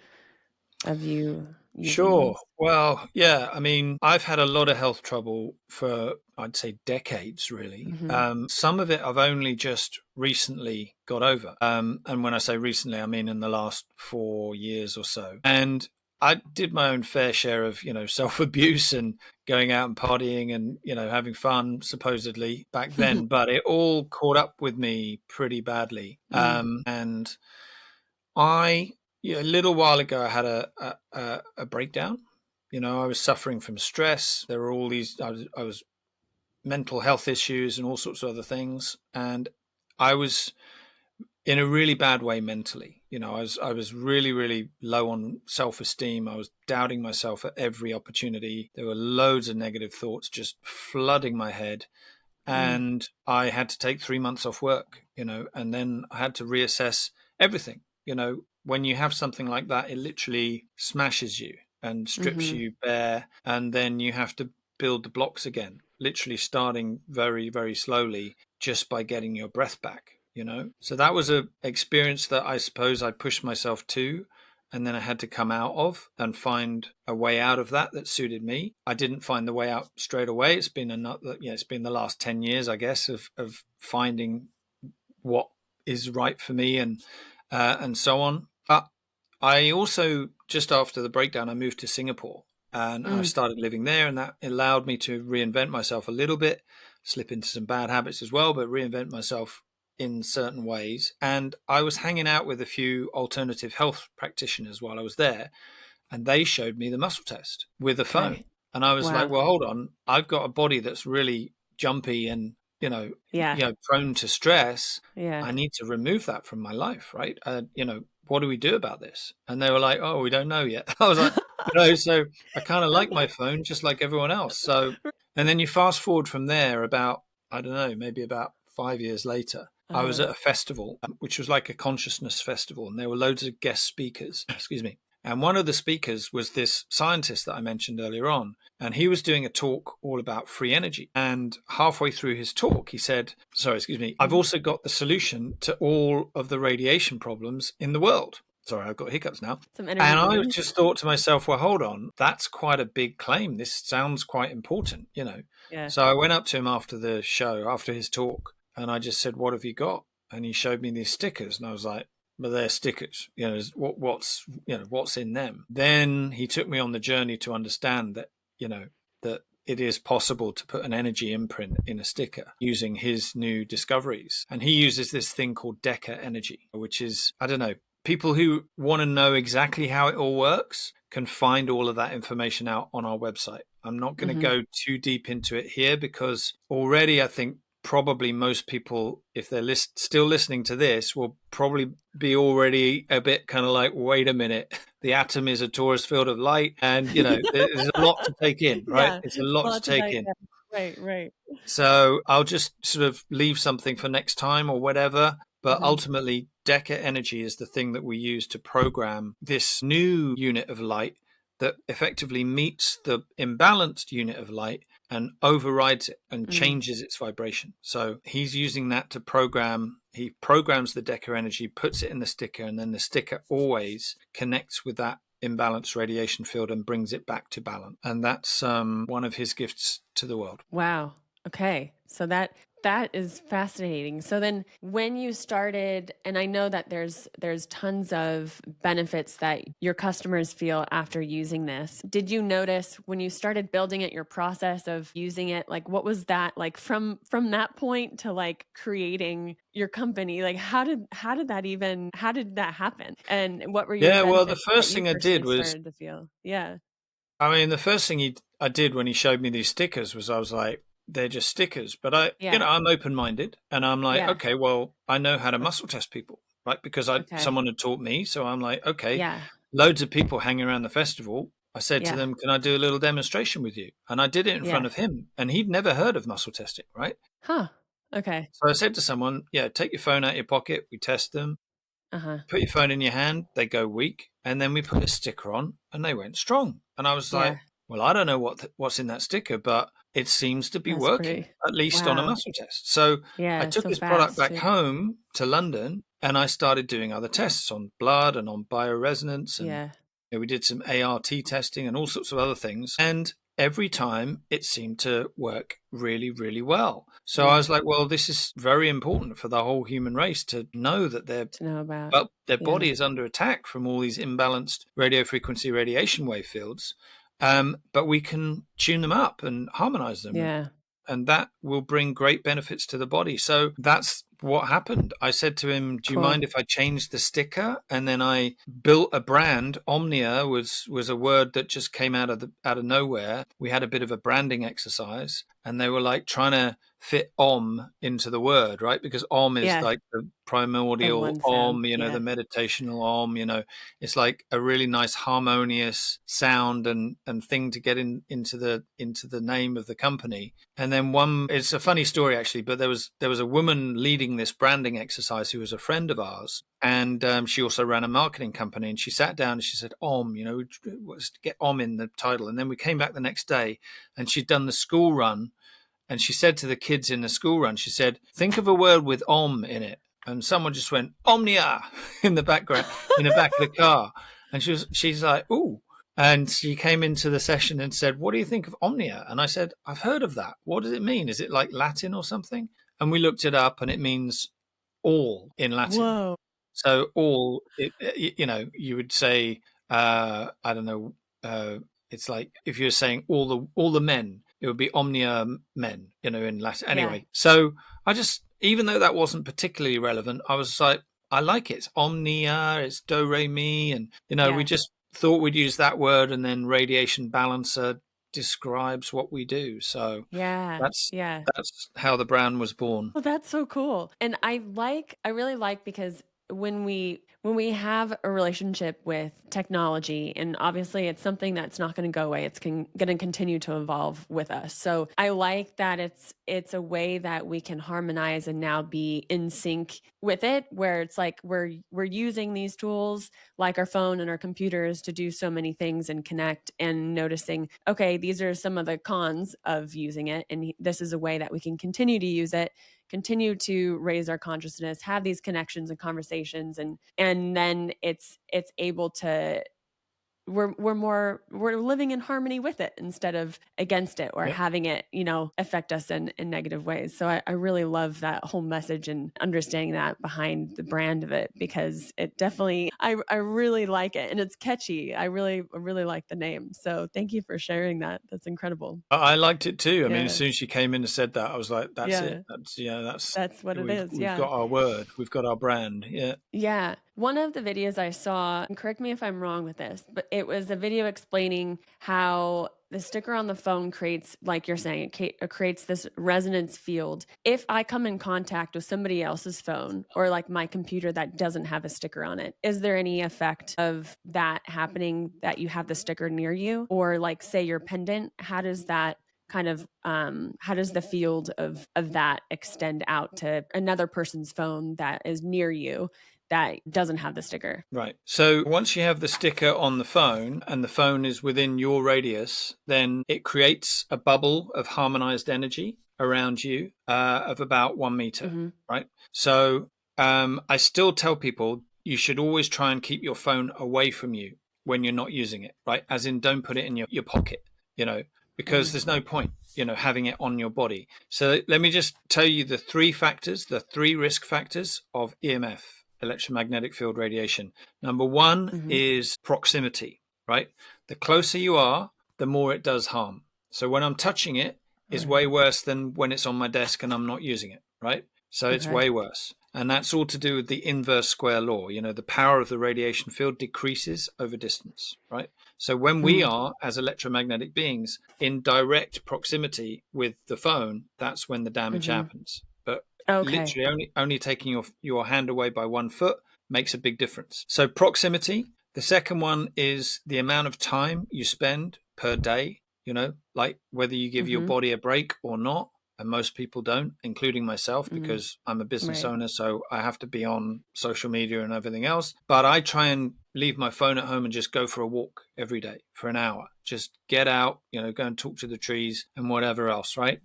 of you using
Sure.
these?
Well, yeah. I mean, I've had a lot of health trouble for, I'd say, decades, really.
Mhm.
Some of it I've only just recently got over. And when I say recently, I mean in the last 4 years or so. And I did my own fair share of, self-abuse and going out and partying and, having fun supposedly back then, but it all caught up with me pretty badly. And a little while ago, I had a breakdown. I was suffering from stress. There were all these, I was mental health issues and all sorts of other things. And I was in a really bad way mentally. I was really, really low on self-esteem. I was doubting myself at every opportunity. There were loads of negative thoughts just flooding my head. And I had to take 3 months off work, and then I had to reassess everything. When you have something like that, it literally smashes you and strips you bare. And then you have to build the blocks again, literally starting very, very slowly just by getting your breath back. So that was a experience that I suppose I pushed myself to, and then I had to come out of and find a way out of that suited me. I didn't find the way out straight away. It's been it's been the last 10 years, I guess, of finding what is right for me and so on. But I also, just after the breakdown, I moved to Singapore and I started living there, and that allowed me to reinvent myself a little bit, slip into some bad habits as well, but reinvent myself in certain ways. And I was hanging out with a few alternative health practitioners while I was there, and they showed me the muscle test with a phone.
Okay.
And I was like, well, hold on, I've got a body that's really jumpy and, prone to stress.
Yeah.
I need to remove that from my life, right? What do we do about this? And they were like, oh, we don't know yet. I was like, so I kind of like my phone just like everyone else. So, and then you fast forward from there about, I don't know, maybe about 5 years later, I was at a festival, which was like a consciousness festival, and there were loads of guest speakers, excuse me. And one of the speakers was this scientist that I mentioned earlier on, and he was doing a talk all about free energy. And halfway through his talk, he said, I've also got the solution to all of the radiation problems in the world. Sorry, I've got hiccups now. And I just thought to myself, well, hold on, that's quite a big claim. This sounds quite important,
Yeah.
So I went up to him after the show, after his talk, and I just said, what have you got? And he showed me these stickers, and I was like, but they're stickers, what's in them. Then he took me on the journey to understand that, that it is possible to put an energy imprint in a sticker using his new discoveries. And he uses this thing called Deca energy, which is, I don't know, people who want to know exactly how it all works can find all of that information out on our website. I'm not going to go too deep into it here because already I think probably most people, if they're still listening to this, will probably be already a bit kind of like, wait a minute, the atom is a torus field of light, and there's a lot to take in, right? It's a lot to take in.
Right.
So I'll just sort of leave something for next time or whatever. But ultimately, Deca energy is the thing that we use to program this new unit of light that effectively meets the imbalanced unit of light and overrides it and changes its vibration. So he's using that to he programs the Deca energy, puts it in the sticker, and then the sticker always connects with that imbalanced radiation field and brings it back to balance. And that's one of his gifts to the world.
Wow. Okay. So that is fascinating. So then when you started, and I know that there's tons of benefits that your customers feel after using this. Did you notice when you started building it, your process of using it, like what was that like from that point to like creating your company? Like how did that happen? And what were your benefits
the first thing I did was
started to feel? Yeah.
I mean, the first thing I did when he showed me these stickers was I was like, they're just stickers. But I'm open-minded, and I'm like, okay, well, I know how to muscle test people, right? Because someone had taught me. So I'm like, okay, loads of people hanging around the festival. I said to them, can I do a little demonstration with you? And I did it in front of him, and he'd never heard of muscle testing, right?
Huh. Okay.
So I said to someone, take your phone out of your pocket. We test them. Put your phone in your hand, they go weak, and then we put a sticker on, and they went strong. And I was like, well, I don't know what's in that sticker, but it seems to be working, at least on a muscle test. So I took this product back home to London, and I started doing other tests on blood and on bioresonance, and we did some ART testing and all sorts of other things. And every time it seemed to work really, really well. So I was like, well, this is very important for the whole human race to know that
To know about.
well, their
Yeah.
body is under attack from all these imbalanced radio frequency radiation wave fields. But we can tune them up and harmonize them,
Yeah.
and that will bring great benefits to the body. So that's what happened. I said to him, do you
Cool.
mind if I change the sticker? And then I built a brand. Omnia was a word that just came out of nowhere. We had a bit of a branding exercise, and they were like trying to fit om into the word, right? Because om is
Yeah.
like the
The
primordial
one
om,
sound.
the
Yeah.
meditational om, it's like a really nice harmonious sound and thing to get into the name of the company. And then it's a funny story actually, but there was a woman leading this branding exercise who was a friend of ours, and she also ran a marketing company. And she sat down and she said, "Om, let's get Om in the title." And then we came back the next day, and she'd done the school run, and she said to the kids in the school run, she said, "Think of a word with Om in it." And someone just went Omnia in the background, in the back of the car, and she's like, "Ooh." And she came into the session and said, "What do you think of Omnia?" And I said, "I've heard of that. What does it mean? Is it like Latin or something?" And we looked it up, and it means all in Latin.
Whoa.
So all, you would say, I don't know, it's like if you're saying all the men, it would be omnia men, in Latin.
Yeah.
Anyway, so I just, even though that wasn't particularly relevant, I was like, I like it. It's omnia, it's do re mi, and we
Yeah.
just thought we'd use that word, and then radiation balancer describes what we do. So
Yeah.
that's
Yeah.
that's how the brand was born.
Well, that's so cool. And I really like because when we have a relationship with technology, and obviously it's something that's not going to go away, it's going to continue to evolve with us. So I like that it's a way that we can harmonize and now be in sync with it, where it's like we're using these tools like our phone and our computers to do so many things and connect, and noticing, okay, these are some of the cons of using it, and this is a way that we can continue to use it, continue to raise our consciousness, have these connections and conversations, and then it's able to, we're living in harmony with it instead of against it, or
Yep.
having it affect us in negative ways. So I really love that whole message and understanding that behind the brand of it, because it definitely, I really like it, and it's catchy. I really like the name, so thank you for sharing that. That's incredible.
I liked it too. I mean, as
Yeah.
soon as she came in and said that, I was like, "That's it.
Yeah.
That's
That's what it is.
we've
Yeah.
got our word. We've got our brand." Yeah.
Yeah. One of the videos I saw, and correct me if I'm wrong with this, but it was a video explaining how the sticker on the phone creates, like you're saying, it creates this resonance field. If I come in contact with somebody else's phone, or like my computer that doesn't have a sticker on it, is there any effect of that happening, that you have the sticker near you? Or like, say your pendant, how does that kind of, how does the field of that extend out to another person's phone that is near you that doesn't have the sticker?
Right. So once you have the sticker on the phone and the phone is within your radius, then it creates a bubble of harmonized energy around you of about 1 meter.
Mm-hmm.
Right. So I still tell people you should always try and keep your phone away from you when you're not using it. Right. As in, don't put it in your pocket, because
Mm-hmm.
there's no point, having it on your body. So let me just tell you the three risk factors of EMF, electromagnetic field radiation. Number one
Mm-hmm.
is proximity, right? The closer you are, the more it does harm. So when I'm touching it is
Right.
way worse than when it's on my desk and I'm not using it, right? So it's
Okay.
way worse. And that's all to do with the inverse square law. The power of the radiation field decreases over distance, right? So when we
Mm.
are, as electromagnetic beings, in direct proximity with the phone, that's when the damage
Mm-hmm.
happens. But
Okay.
literally only taking your hand away by 1 foot makes a big difference. So proximity. The second one is the amount of time you spend per day, like whether you give your
Mm-hmm.
body a break or not. And most people don't, including myself,
Mm-hmm.
because I'm a business
Right.
owner, so I have to be on social media and everything else. But I try and leave my phone at home and just go for a walk every day for an hour. Just get out, go and talk to the trees and whatever else, right?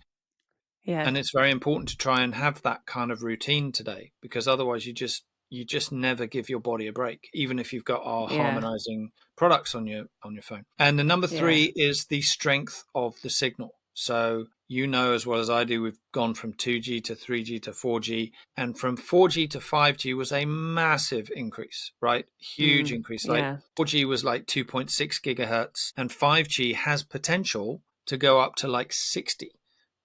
Yeah.
And it's very important to try and have that kind of routine today, because otherwise you just you just never give your body a break, even if you've got our
Yeah.
harmonizing products on your phone. And the number
Yeah.
3 is the strength of the signal. So you know as well as I do, we've gone from 2G to 3G to 4G, and from 4G to 5G was a massive increase, right? Huge increase. Like
Yeah.
4G was like 2.6 gigahertz, and 5G has potential to go up to like 60.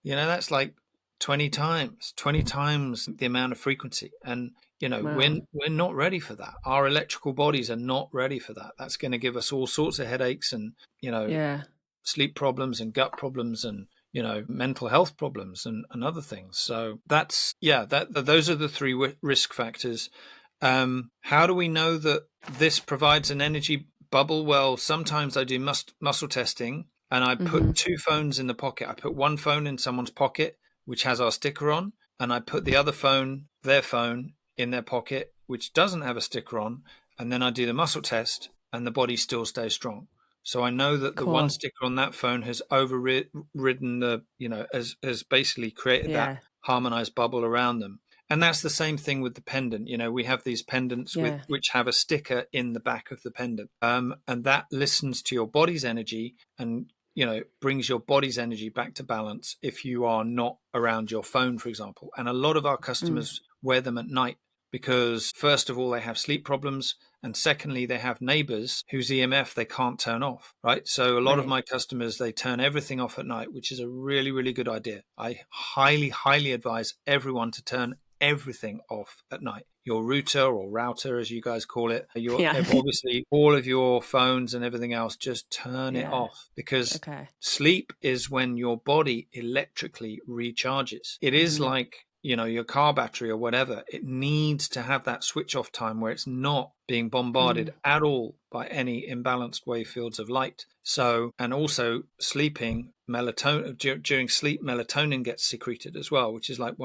That's like 20 times the amount of frequency. And
Wow.
we're not ready for that. Our electrical bodies are not ready for that. That's going to give us all sorts of headaches and
Yeah.
sleep problems and gut problems and mental health problems and other things. So that's those are the 3 risk factors. How do we know that this provides an energy bubble? Well, sometimes I do muscle testing, and I put 2 phones in the pocket. I put one phone in someone's pocket, which has our sticker on, and I put the other phone, their phone, in their pocket, which doesn't have a sticker on. And then I do the muscle test, and the body still stays strong. So I know that the one
Cool.
sticker on that phone has overridden has basically created that
Yeah.
harmonized bubble around them. And that's the same thing with the pendant. We have these pendants
Yeah.
which have a sticker in the back of the pendant, and that listens to your body's energy and brings your body's energy back to balance if you are not around your phone, for example. And a lot of our
Mm.
customers wear them at night because, first of all, they have sleep problems, and secondly, they have neighbors whose EMF they can't turn off, right? So a lot of
Right.
my customers, they turn everything off at night, which is a really, really good idea. I highly, highly advise everyone to turn everything off at night. Your router, as you guys call it,
Yeah.
obviously all of your phones and everything else, just turn it
Yeah.
off, because
Okay.
sleep is when your body electrically recharges. It is like your car battery or whatever. It needs to have that switch off time where it's not being bombarded at all by any imbalanced wave fields of light. So, and also sleeping, melatonin, during sleep, melatonin gets secreted as well, which is like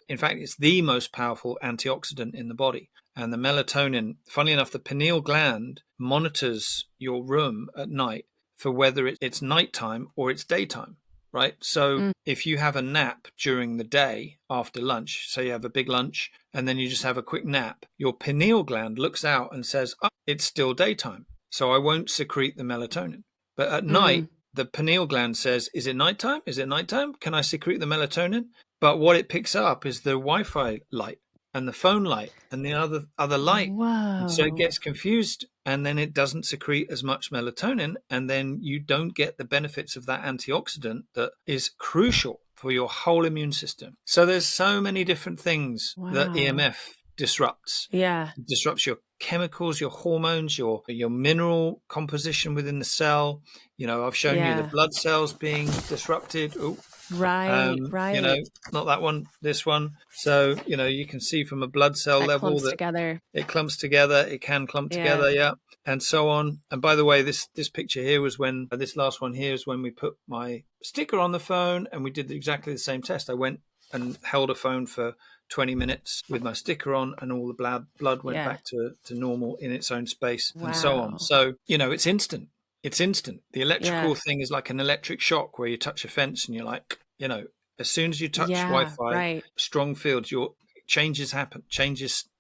in fact, it's the most powerful antioxidant in the body. And the melatonin, funny enough, the pineal gland monitors your room at night for whether it's nighttime or it's daytime, right? So if you have a nap during the day after lunch, so you have a big lunch and then you just have a quick nap, your pineal gland looks out and says, oh, it's still daytime, so I won't secrete the melatonin. But at night, the pineal gland says, is it nighttime? Is it nighttime? Can I secrete the melatonin? But what it picks up is the Wi-Fi light and the phone light and the other light. And so it
Whoa.
gets confused, and then it doesn't secrete as much melatonin, and then you don't get the benefits of that antioxidant that is crucial for your whole immune system. So there's so many different things that
Wow.
EMF disrupts.
Yeah.
It disrupts your chemicals, your hormones, your mineral composition within the cell. I've shown you the
Yeah.
blood cells being disrupted. Oh,
Right.
you know,
Right.
not that one, this one. So, you can see from a blood cell
That
level
clumps
that
together.
it clumps together, it can clump
Yeah.
together, yeah, and so on. And by the way, this picture here was when, this last one here is when we put my sticker on the phone and we did exactly the same test. I went and held a phone for 20 minutes with my sticker on, and all the blood went
Yeah.
back to normal in its own space, and so on.
Wow.
So, it's instant. It's instant. The electrical
Yeah.
thing is like an electric shock where you touch a fence and you're like, as soon as you touch
Yeah.
Wi-Fi,
Right.
strong fields, your changes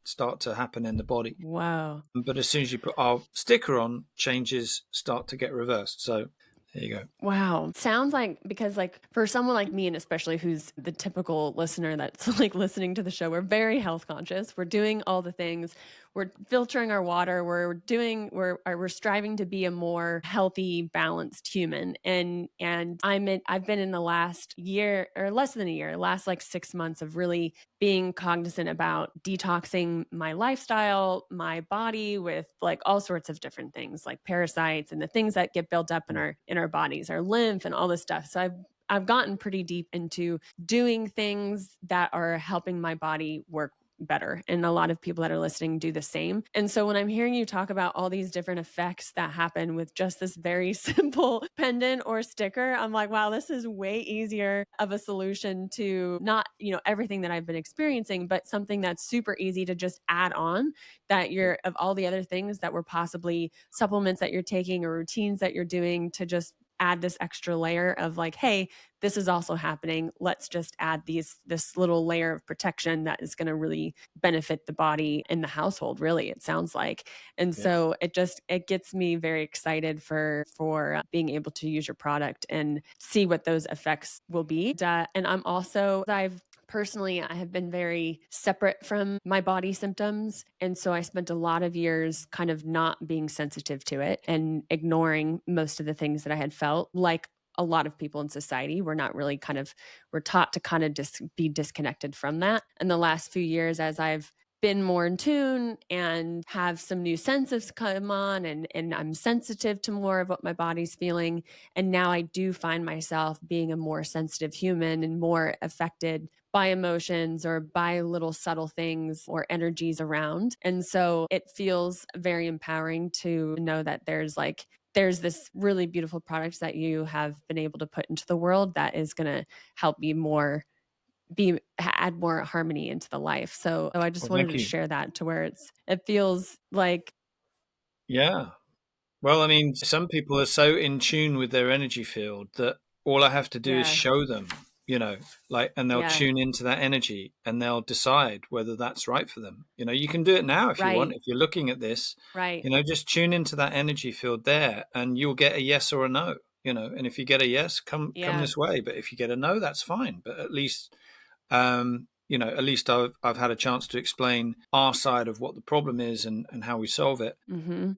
start to happen in the body.
Wow.
But as soon as you put our sticker on, changes start to get reversed. So there you go.
Wow. Sounds like, because like for someone like me, and especially who's the typical listener that's like listening to the show, we're very health conscious. We're doing all the things. We're filtering our water. We're striving to be a more healthy, balanced human. And I've been in the last year, or less than a year, last like 6 months, of really being cognizant about detoxing my lifestyle, my body, with like all sorts of different things like parasites and the things that get built up in our bodies, our lymph and all this stuff. So I've gotten pretty deep into doing things that are helping my body work better. And a lot of people that are listening do the same. And so when I'm hearing you talk about all these different effects that happen with just this very simple pendant or sticker, I'm like, wow, this is way easier of a solution to not, everything that I've been experiencing, but something that's super easy to just add on, that of all the other things that were possibly supplements that you're taking or routines that you're doing to just add this extra layer of like, hey, this is also happening. Let's just add this little layer of protection that is going to really benefit the body and the household, really, it sounds like. And
Yeah.
so it gets me very excited for being able to use your product and see what those effects will be. And I've personally, I have been very separate from my body symptoms. And so I spent a lot of years kind of not being sensitive to it and ignoring most of the things that I had felt. Like a lot of people in society, we're taught to kind of be disconnected from that. And the last few years, as I've been more in tune and have some new senses come on, and I'm sensitive to more of what my body's feeling. And now I do find myself being a more sensitive human and more affected by emotions or by little subtle things or energies around. And so it feels very empowering to know that there's this really beautiful product that you have been able to put into the world that is going to help me add more harmony into the life. So I just
Well,
wanted
thank
to
you.
share that to where it feels like,
Yeah. Well, I mean, some people are so in tune with their energy field that all I have to do is
yeah,
show them, and they'll
yeah,
tune into that energy and they'll decide whether that's right for them. You can do it now if you want.
right,
If you're looking at this,
right,
just tune into that energy field there and you'll get a yes or a no, and if you get a yes, come
yeah,
this way. But if you get a no, that's fine. But at least I've had a chance to explain our side of what the problem is and how we solve it.
mm-hmm,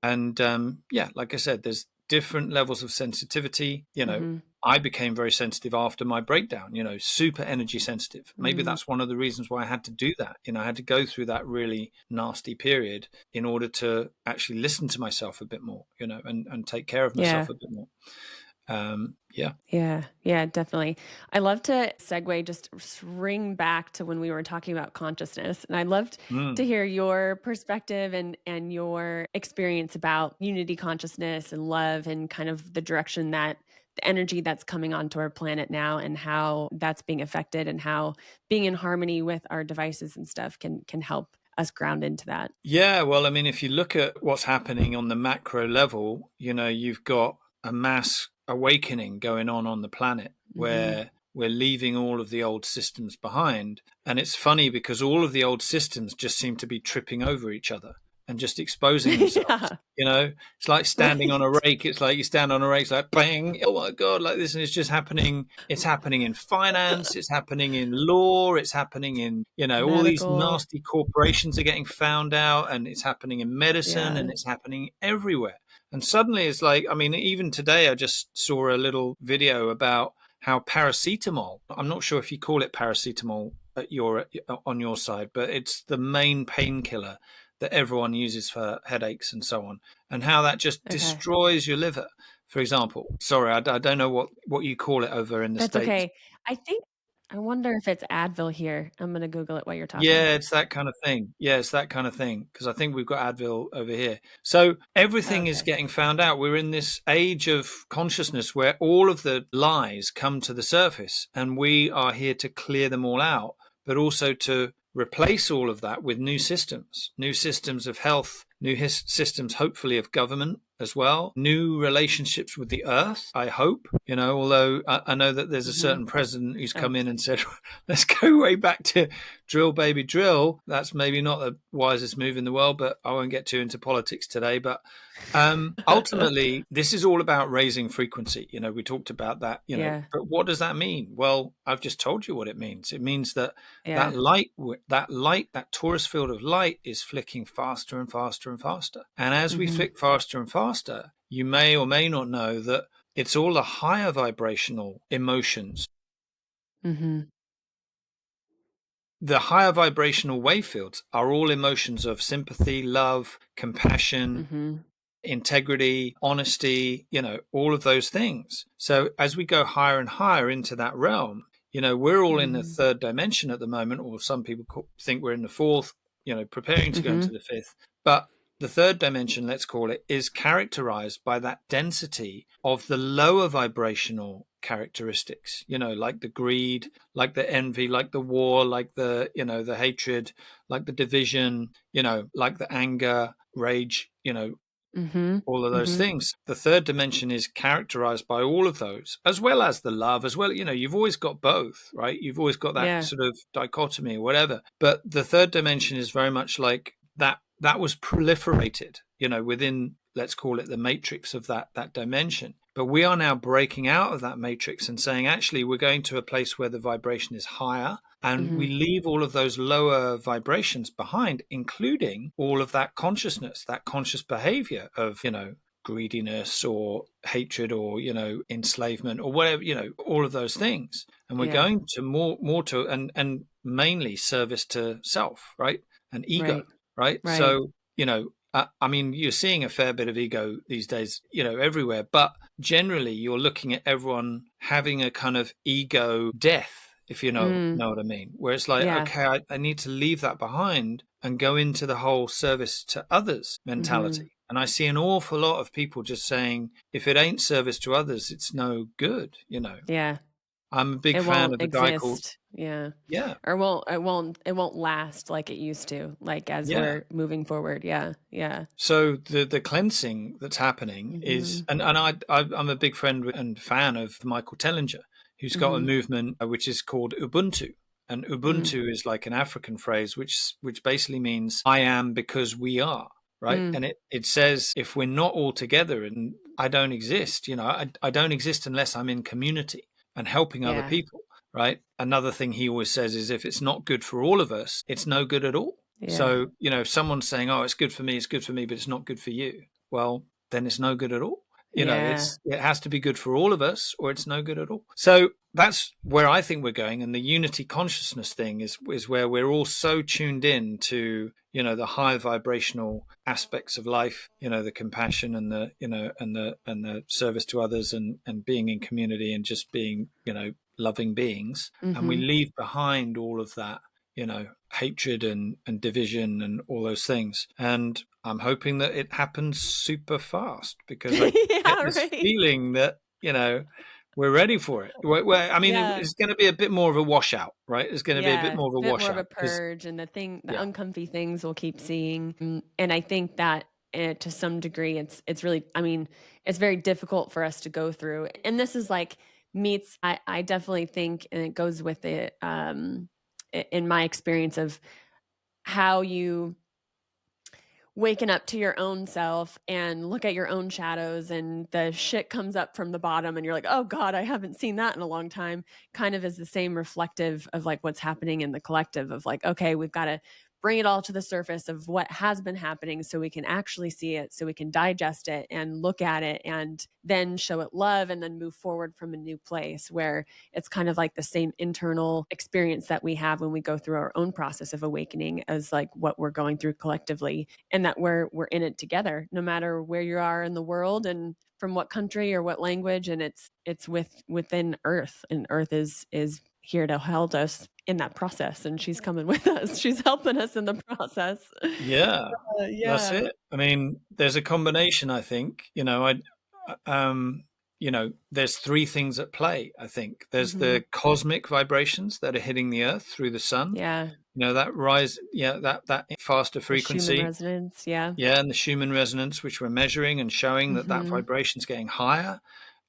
And yeah, like I said, there's different levels of sensitivity.
mm-hmm,
I became very sensitive after my breakdown, super energy sensitive. Maybe
mm,
that's one of the reasons why I had to do that. I had to go through that really nasty period in order to actually listen to myself a bit more, and take care of
yeah.
myself a bit more. Yeah.
Yeah, yeah, definitely. I love to segue, just ring back to when we were talking about consciousness. And I loved to
Mm.
hear your perspective and your experience about unity consciousness and love and kind of the direction that the energy that's coming onto our planet now and how that's being affected and how being in harmony with our devices and stuff can help us ground into that.
Yeah, well, I mean, if you look at what's happening on the macro level, you've got a mass awakening going on the planet
Mhm.
where we're leaving all of the old systems behind. And it's funny because all of the old systems just seem to be tripping over each other and just exposing themselves.
Yeah.
It's like standing on a
Right.
rake. It's like you stand on a rake, it's like bang, oh my God, like this. And it's just happening. It's happening in finance, it's happening in law, it's happening in, all these
Medical.
nasty corporations are getting found out, and it's happening in medicine and
Yeah.
it's happening everywhere. And suddenly it's like, I mean, even today I just saw a little video about how paracetamol, I'm not sure if you call it paracetamol on your side, but it's the main painkiller that everyone uses for headaches and so on, and how that just
Okay.
destroys your liver, for example. Sorry, I don't know what you call it over in the
That's
States.
okay. I wonder if it's Advil here. I'm gonna Google it while you're talking.
Yeah, it's that kind of thing. Yeah, it's that kind of thing. Because I think we've got Advil over here. So everything is
Okay.
getting found out. We're in this age of consciousness where all of the lies come to the surface, and we are here to clear them all out, but also to replace all of that with new systems of health, systems, hopefully, of government as well, new relationships with the earth, I hope, although I know that there's a
Mhm.
certain president who's
Oh.
come in and said, let's go way back to drill, baby, drill. That's maybe not the wisest move in the world, but I won't get too into politics today. But ultimately, this is all about raising frequency. We talked about that,
Yeah.
but what does that mean? Well, I've just told you what it means. It means that
Yeah.
that torus field of light is flicking faster and faster and faster. And as we
Mhm.
flick faster and faster, you may or may not know that it's all the higher vibrational emotions.
Mhm.
The higher vibrational wave fields are all emotions of sympathy, love, compassion,
Mhm.
integrity, honesty, all of those things. So as we go higher and higher into that realm, we're all in the
Mhm.
third dimension at the moment, or some people think we're in the fourth, preparing to go into
Mhm.
the fifth. But the third dimension, let's call it, is characterized by that density of the lower vibrational characteristics, like the greed, like the envy, like the war, like the hatred, like the division, like the anger, rage, all of those things. The third dimension is characterized by all of those, as well as the love, as well. You've always got both, right? You've always got that sort of dichotomy or whatever. But the third dimension is very much like that was proliferated, within, let's call it the matrix of that dimension. But we are now breaking out of that matrix and saying, actually, we're going to a place where the vibration is higher, and we leave all of those lower vibrations behind, including all of that consciousness, that conscious behavior of, greediness or hatred or, enslavement or whatever, all of those things. And we're going to more to, and mainly service to self, right? And ego, right? So, I mean, you're seeing a fair bit of ego these days, everywhere, but generally you're looking at everyone having a kind of ego death, if you know what I mean, where it's like, okay, I need to leave that behind and go into the whole service to others mentality. And I see an awful lot of people just saying, if it ain't service to others, it's no good,
Yeah.
I'm a big
It
fan
won't
of a guy called,
exist. Yeah.
yeah,
Or it won't last like it used to, like as
yeah.
we're moving forward. Yeah. Yeah.
So the cleansing that's happening is, and I'm a big friend and fan of Michael Tellinger, who's got a movement which is called Ubuntu. And Ubuntu is like an African phrase, which basically means I am because we are, right? And it says, if we're not all together and I don't exist, I don't exist unless I'm in community and helping other people, right? Another thing he always says is, if it's not good for all of us, it's no good at all. So, if someone's saying, oh, it's good for me, but it's not good for you, well, then it's no good at all. It has to be good for all of us or it's no good at all. So that's where I think we're going. And the unity consciousness thing is where we're all so tuned in to, the high vibrational aspects of life, the compassion and the, and the service to others and being in community and just being, loving beings. And we leave behind all of that, hatred and division and all those things. And I'm hoping that it happens super fast, because I get this feeling that, we're ready for it. I mean, it's going to be a bit more of a washout, right? It's going to be a bit more of a washout.
More of a purge, and the uncomfy things we'll keep seeing. And I think that to some degree, it's really, I mean, it's very difficult for us to go through. And this is like meets, I definitely think, and it goes with it, in my experience of how you waking up to your own self and look at your own shadows, and the shit comes up from the bottom and you're like, oh God, I haven't seen that in a long time, kind of is the same reflective of like what's happening in the collective of like, okay, we've got to bring it all to the surface of what has been happening so we can actually see it, so we can digest it and look at it and then show it love and then move forward from a new place where it's kind of like the same internal experience that we have when we go through our own process of awakening as like what we're going through collectively, and that we're in it together, no matter where you are in the world and from what country or what language. And it's within Earth, and Earth is here to help us in that process, and she's coming with us. She's helping us in the process.
Yeah, that's it. I mean, there's a combination, I think, there's three things at play. I think there's the cosmic vibrations that are hitting the earth through the sun.
Yeah.
That rise, that faster frequency.
The Schumann resonance, yeah.
Yeah, and the Schumann resonance, which we're measuring and showing that vibration's getting higher.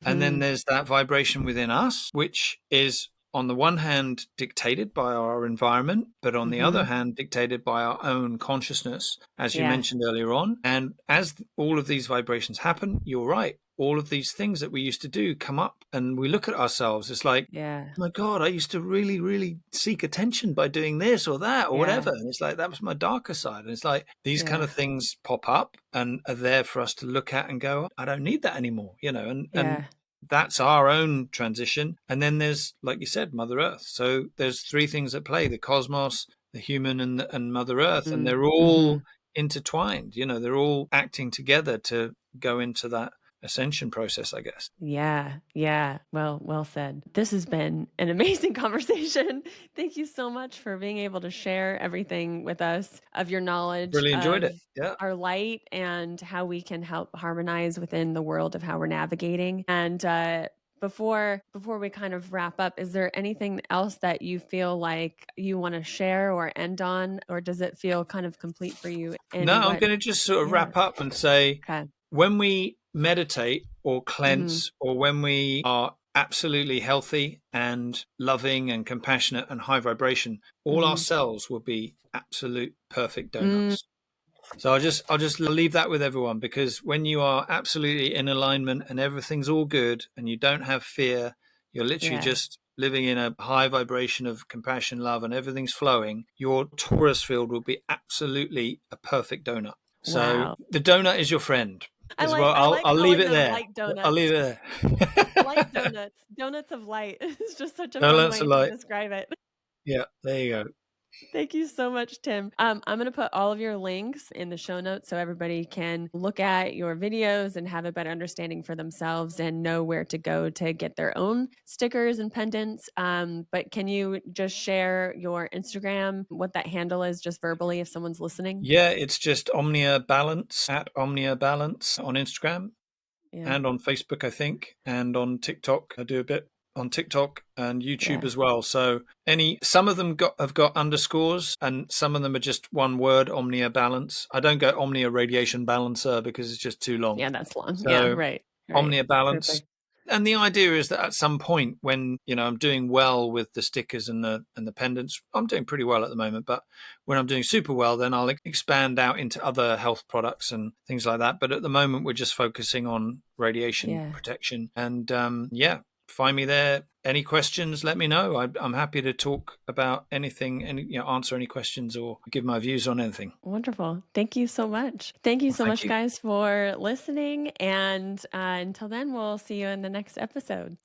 And then there's that vibration within us, which is on the one hand dictated by our environment, but on the other hand dictated by our own consciousness, as you mentioned earlier on. And as all of these vibrations happen, you're right, all of these things that we used to do come up, and we look at ourselves, it's like, oh my God, I used to really, really seek attention by doing this or that or whatever. And it's like, that was my darker side. And it's like these kind of things pop up and are there for us to look at and go, I don't need that anymore, and that's our own transition. And then there's, like you said, Mother Earth. So there's three things at play: the cosmos, the human, and Mother Earth. And they're all intertwined. They're all acting together to go into that ascension process, I guess.
Yeah. Well said. This has been an amazing conversation. Thank you so much for being able to share everything with us of your knowledge.
Really enjoyed it. Yeah.
Our light and how we can help harmonize within the world of how we're navigating. And before we kind of wrap up, is there anything else that you feel like you want to share or end on, or does it feel kind of complete for you?
No, I'm going to just sort of wrap up and say, when we meditate or
Mhm.
cleanse, or when we are absolutely healthy and loving and compassionate and high vibration, all our
Mhm.
cells will be absolute perfect
Mm,
donuts. So I'll just leave that with everyone, because when you are absolutely in alignment and everything's all good and you don't have fear, you're literally
yeah.
just living in a high vibration of compassion, love, and everything's flowing, your Taurus field will be absolutely a perfect donut. So
Wow.
the donut is your friend
I
as
like
well.
I
I'll
like
leave
calling
it
them
there.
light
I'll
donuts.
leave it
Light
there.
donuts. Donuts of light. It's just such a fun
Donuts
way
are
to
like,
describe it.
yeah, there you go.
Thank you so much, Tim. I'm going to put all of your links in the show notes so everybody can look at your videos and have a better understanding for themselves and know where to go to get their own stickers and pendants. But can you just share your Instagram, what that handle is, just verbally if someone's listening?
Yeah, it's just Omnia Balance, at Omnia Balance on Instagram
Yeah.
and on Facebook, I think, and on TikTok. I do a bit on TikTok and YouTube
Yeah.
as well. So some of them have got underscores, and some of them are just one word, Omnia Balance. I don't go Omnia Radiation Balancer because it's just too long.
Yeah, that's long. Yeah,
So
right. Right.
Omnia Balance.
Perfect.
And the idea is that at some point when, I'm doing well with the stickers and the pendants, I'm doing pretty well at the moment, but when I'm doing super well, then I'll expand out into other health products and things like that. But at the moment, we're just focusing on radiation
Yeah.
protection. And yeah, find me there. Any questions, let me know. I'm happy to talk about anything, and answer any questions or give my views on anything.
Wonderful. Thank you so much. Thank you
Well,
so
thank
much,
you.
guys, for listening. And until then, we'll see you in the next episode.